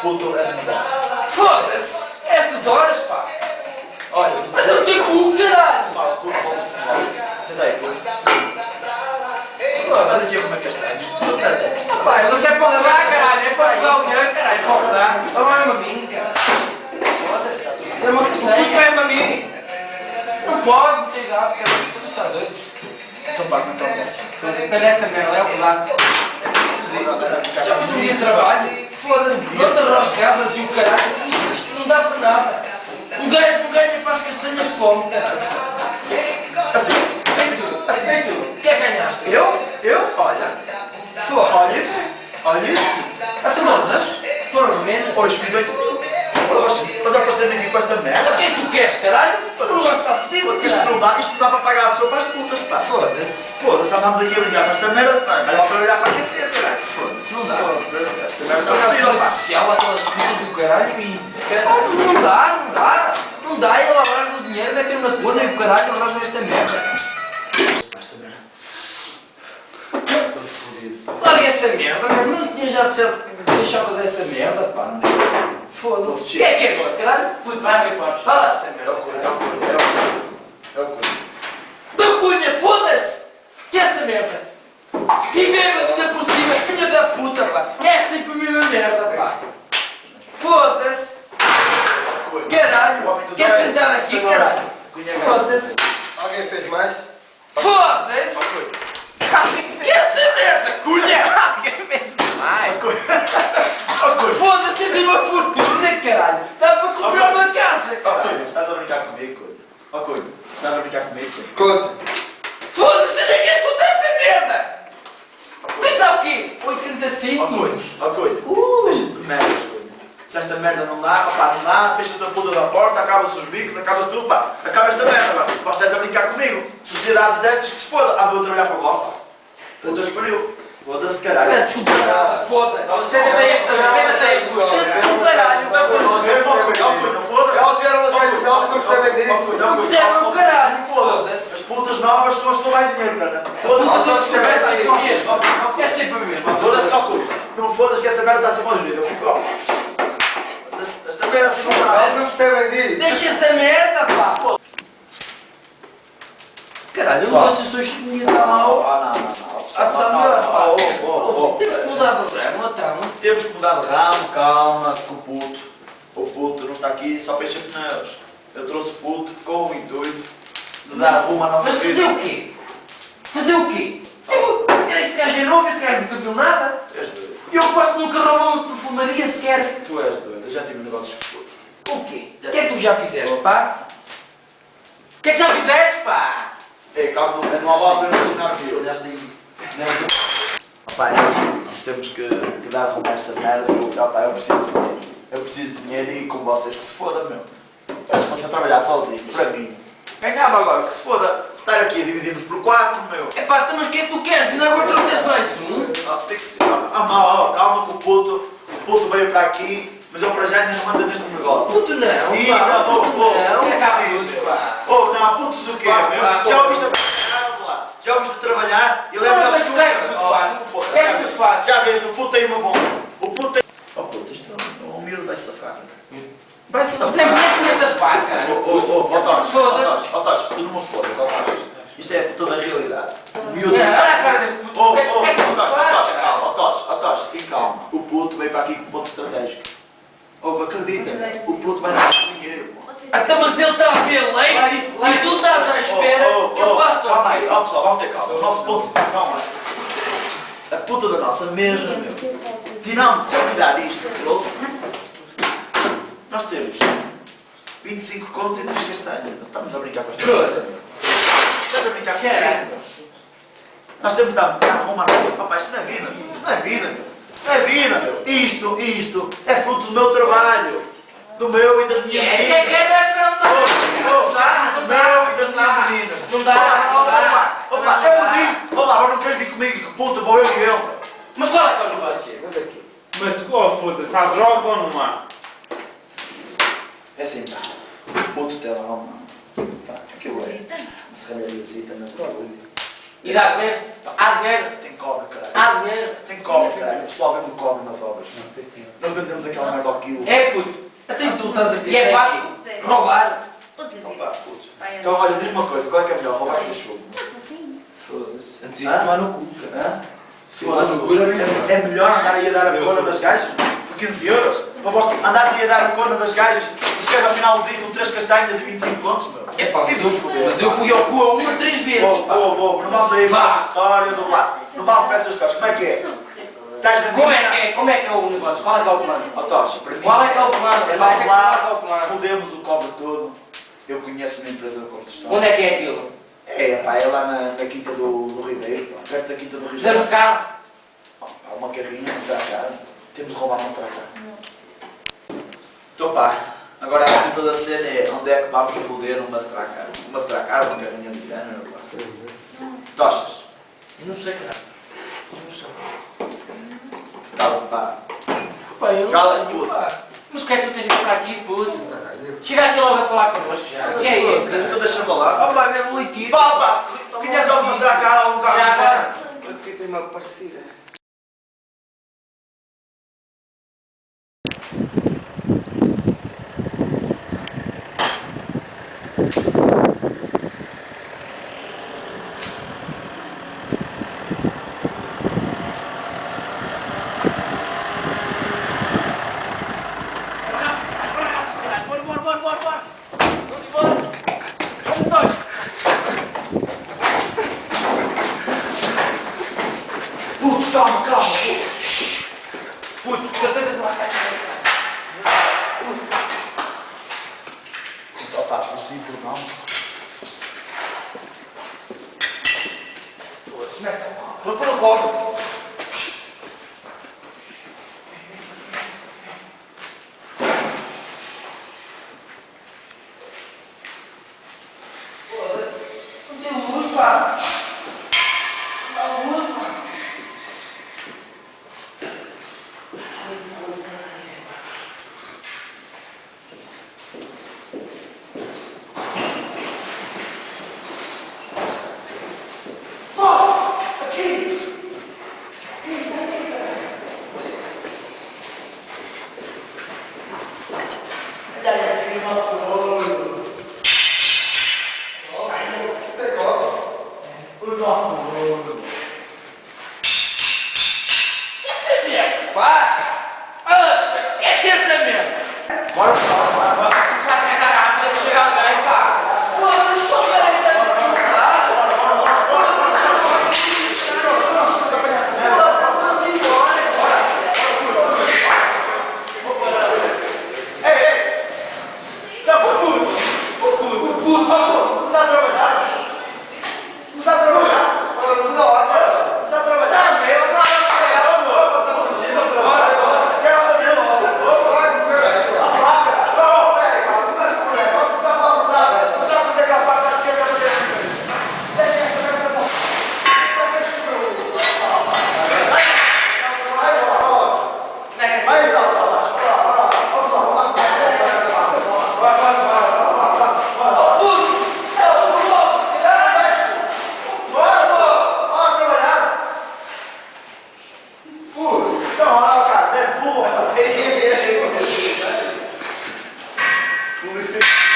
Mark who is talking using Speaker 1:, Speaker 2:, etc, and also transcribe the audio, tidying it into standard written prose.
Speaker 1: puto, é de negócio.
Speaker 2: Foda-se! Estas horas, pá!
Speaker 1: Olha,
Speaker 2: Mas eu tenho cu, caralho!
Speaker 1: pá, o puto bom de futebol. Senta aí, puto. Estás aqui a comer castanhos.
Speaker 2: Pá, eu não sei para levar, caralho! É para dar o dinheiro, caralho! Para dar! Olha-me a mim, cara! Foda-se! É uma questão, é-me a mim! Você não pode me ter dado, cara! Você está doido?
Speaker 1: Então pá, não tomas.
Speaker 2: Olha esta merda, é o lado. Já fiz um dia de trabalho, foda-se, tantas rasgadas e o caralho, isto não dá para nada. Um gajo não ganha para as castanhas de fome, caralho.
Speaker 1: Assim,
Speaker 2: O que é que ganhaste?
Speaker 1: eu, olha.
Speaker 2: Foda-se.
Speaker 1: Olha isso. Olha isso.
Speaker 2: Até mas, foram menos.
Speaker 1: Hoje fiz 8 mil. Mas aparecer aqui com esta merda.
Speaker 2: O que é que tu queres, caralho? O negócio está fodido,
Speaker 1: Isto
Speaker 2: caralho.
Speaker 1: não dá para pagar a sopa às putas, pá.
Speaker 2: Foda-se.
Speaker 1: Foda-se, andamos aqui a brincar com esta merda, pá. Mas lá trabalhar para aquecer, caralho.
Speaker 2: Foda-se, não dá.
Speaker 1: Foda-se, esta merda
Speaker 2: Pagar a
Speaker 1: não
Speaker 2: segurança
Speaker 1: pá.
Speaker 2: social àquelas putas do caralho e... Não dá, não dá. Não dá, e ela larga o dinheiro, metem-me na tona e o caralho arranjam esta merda.
Speaker 1: Esta merda.
Speaker 2: Larga essa merda, meu. Não tinha já certo que deixavas essa merda, pá. Foda-se. O que é que é agora, caralho? Puto, vai, vai, vai. Fala essa merda.
Speaker 1: É o cu.
Speaker 2: Da cunha, foda-se! Que é essa merda? E bêbado ainda por cima, filha da puta, pá. É sempre a mesma merda, pá. Foda-se. Caralho. Quer sentar aqui, caralho? Foda-se.
Speaker 3: Alguém fez mais?
Speaker 2: Foda-se. Que é essa merda, cunha?
Speaker 4: Alguém fez mais.
Speaker 2: Foda-se, tens aí uma fortuna, caralho. Dá para comprar uma casa, caralho.
Speaker 1: Estás a brincar comigo, Cunha? Ó, Cunha, estás a brincar comigo, Cunha?
Speaker 3: Conta.
Speaker 2: Foda-se, eu nem quero escutar essa merda. Diz lá o quê? 80
Speaker 1: Ó,
Speaker 2: cêntimos.
Speaker 1: Cunha, deixa-te de merdas, Cunha. Se esta merda não dá, opá, não dá, fechas a puta da porta, acaba-se os bicos, acaba-se tudo, pá. Acaba esta merda, pá. Mas estás a brincar comigo. Sociedades destas que se foda. Ah, vou trabalhar para o golfe, pá. Puta que pariu. Foda-se, caralho.
Speaker 2: Peço desculpa, foda-se. Você ainda tem esta do caralho, vai por você.
Speaker 3: Elas vieram as velhas novas, não percebem disso.
Speaker 2: Não fizeram o caralho, foda-se.
Speaker 1: As putas novas são as que dão mais dinheiro, cara.
Speaker 2: Foda-se,
Speaker 1: Foda-se,
Speaker 2: não te é sempre o mesmo. É sempre o mesmo.
Speaker 1: foda-se, ó, Cunha. Não foda-se que essa merda está sempre aos vídeos. Eu fico, ó. Foda-se, esta merda assim não dá.
Speaker 3: Elas não percebem disso.
Speaker 2: Deixa essa merda, pá. Caralho, o negócio só isto me dá mal.
Speaker 1: Ah, não.
Speaker 2: Ah, está melhor, pá.
Speaker 1: Oh.
Speaker 2: Temos que mudar de ramo, então.
Speaker 1: Temos que mudar de ramo, calma, que o puto não está aqui só para encher pneus. Eu trouxe o puto com o intuito de dar rumo à nossa
Speaker 2: Mas
Speaker 1: vida.
Speaker 2: fazer o quê? Fazer o quê? Este gajo é novo, este gajo nunca viu nada.
Speaker 1: Tu és doido.
Speaker 2: Eu quase nunca roubou uma perfumaria sequer.
Speaker 1: Tu és doido. Eu já tive negócios com o puto.
Speaker 2: O quê? O que é que tu já fizeste, pá? O que é que já fizeste, pá?
Speaker 1: Ei, calma, não há bola para ensinar que eu.
Speaker 2: Olhaste aí.
Speaker 1: Pai, nós temos que dar rumo a esta merda. Eu preciso de dinheiro. Eu preciso de dinheiro e com vocês que se foda, meu. Eu se fosse a trabalhar sozinho, para mim. Ganhava agora, que se foda. Estar aqui a dividirmos por 4, meu.
Speaker 2: Epá, então, mas o que é que tu queres? E não agora trouxeste mais um?
Speaker 1: Tem que ser. Calma que o puto veio para aqui, mas eu para já ainda não mando neste negócio.
Speaker 2: Puto não,
Speaker 1: Ih,
Speaker 2: pá.
Speaker 1: não,
Speaker 2: Puto não.
Speaker 1: sim,
Speaker 2: Acabamos,
Speaker 1: meu.
Speaker 2: pá.
Speaker 1: Oh, não, putos o quê,
Speaker 2: Pá,
Speaker 1: meu?
Speaker 2: pá,
Speaker 1: Já
Speaker 2: pá.
Speaker 1: ouviste a trabalhar, lá? Já ouviste a trabalhar e
Speaker 2: Não,
Speaker 1: lembra
Speaker 2: mas o que é que tu fazes? O que é que tu fazes?
Speaker 1: Já vês, o puto tem uma bomba. O puto tem... Oh, puto, isto é um miúdo vai safar. Vai safar.
Speaker 2: Nem me das pá, cara. Foda-se.
Speaker 1: Tosh, tu não me fodas, ó, Tosh. Isto é toda a realidade. O miúdo...
Speaker 2: Olha a cara desse puto. O que é que tu fazes, cara?
Speaker 1: Tosh, aqui calma. O puto veio para aqui com ponto estratégico. Ouve, acredita, o puto vai dar dinheiro.
Speaker 2: Então, mas ele está a ver leite e tu estás à espera que eu faça o quê?
Speaker 1: Ó pessoal, vamos ter calma. O nosso ponto de situação, mano. A puta da nossa mesa, meu. Tiramos, se eu tirar isto, trouxe. Nós temos 25 contos e 3 castanhas. Estamos a brincar com esta coisa. Estás a brincar com isto? Nós temos de dar arrumar. Papai, isto não é vida, meu. Isto não é vida, meu. Não é vida, meu. Isto é fruto do meu trabalho. Do meu e das minhas meninas. Do meu e das minhas meninas.
Speaker 2: Não dá.
Speaker 1: Opa, eu não digo. Olá, agora não queres vir comigo, que puta, vou eu e ele.
Speaker 2: Mas qual é que é o negócio?
Speaker 3: Mas aqui.
Speaker 4: Mas, oh, foda-se, há droga ou não há?
Speaker 1: É assim, pá. O puto tem lá uma... Pá, aquilo é. Uma serralhariazita na droga.
Speaker 2: E dá dinheiro? Há dinheiro?
Speaker 1: Tem cobra, caralho.
Speaker 2: Há há dinheiro.
Speaker 1: Tem cobre, caralho. O pessoal vende o cobre nas obras. Nós vendemos aquela merda ao quilo.
Speaker 2: É, puto. Até tu estás a
Speaker 5: E é fácil.
Speaker 2: roubar.
Speaker 1: Opa, putz. Então, olha, diz-me uma coisa. Qual é que é melhor? Roubar esse jogo?
Speaker 2: Foda-se. Antes disso, tomar no cu, cara.
Speaker 1: Hã? Foda-se. É melhor andar aí a dar a corda das gajas por 15 euros? Para vós andares aí a dar a corda das gajas e chega ao final do dia com 3 castanhas e 25 contos, meu?
Speaker 2: É pá, mas eu fui ao cu a 1 a 3 vezes, pá.
Speaker 1: Não vamos aí para essas histórias, ou lá. Não vamos para essas histórias. Como é que é? Estás na
Speaker 2: Como é que é o negócio? Qual é que é o plano?
Speaker 1: Ó, Tocha, para mim...
Speaker 2: Qual é que é o plano?
Speaker 1: É
Speaker 2: Vai ter que saber qual é o
Speaker 1: lá,
Speaker 2: plano.
Speaker 1: fodemos o cobre todo. Eu conheço uma empresa de construção.
Speaker 2: Onde é que é aquilo?
Speaker 1: É, pá, é lá na quinta do Ribeiro, pá, perto da quinta do Ribeiro.
Speaker 2: Zero carro?
Speaker 1: Pá, uma carrinha, mostrar a cara. Temos de roubar, mostrar a cara. Então pá, agora a pergunta da cena é onde é que vamos foder uma Stracar? Uma Stracar, uma carrinha de grana, pá. Tochas?
Speaker 2: Eu não sei, cara. Eu não sei.
Speaker 1: Cala, pá.
Speaker 2: Pá, eu
Speaker 1: Cala,
Speaker 2: não tenho,
Speaker 1: puto.
Speaker 2: pá. Mas o que é que tu tens de vir para aqui, puto? Chega aqui logo a falar connosco já. O que é isso,
Speaker 1: Então
Speaker 2: cara?
Speaker 1: deixa-me lá.
Speaker 2: Ó pá, é bolitivo.
Speaker 1: Pá, pá, conheces alguma Stracar ou um carro
Speaker 2: Já,
Speaker 1: de
Speaker 2: já.
Speaker 3: Aqui tem uma parecida.
Speaker 1: Putz, calma, calma, pô.
Speaker 2: Puto, certeza que não vai cair.
Speaker 1: Só pá, possível, não.
Speaker 2: Procura o cobre. Não tem luz, pá. Não dá luz, pá.
Speaker 1: Olha aí, aqui, nosso olho. O nosso olho.
Speaker 2: Pá! Ah, que é esse mesmo?
Speaker 1: Bora só, bora, bora.
Speaker 2: Vamos começar a carregar rápido antes de chegar alguém, pá! Foda-se, só vai estar cansado!
Speaker 1: Já foi puto. Começar a trabalhar. Começar a trabalhar. Começar a trabalhar, meu. Não, Então, olha, cara, é burro.
Speaker 3: Com licença.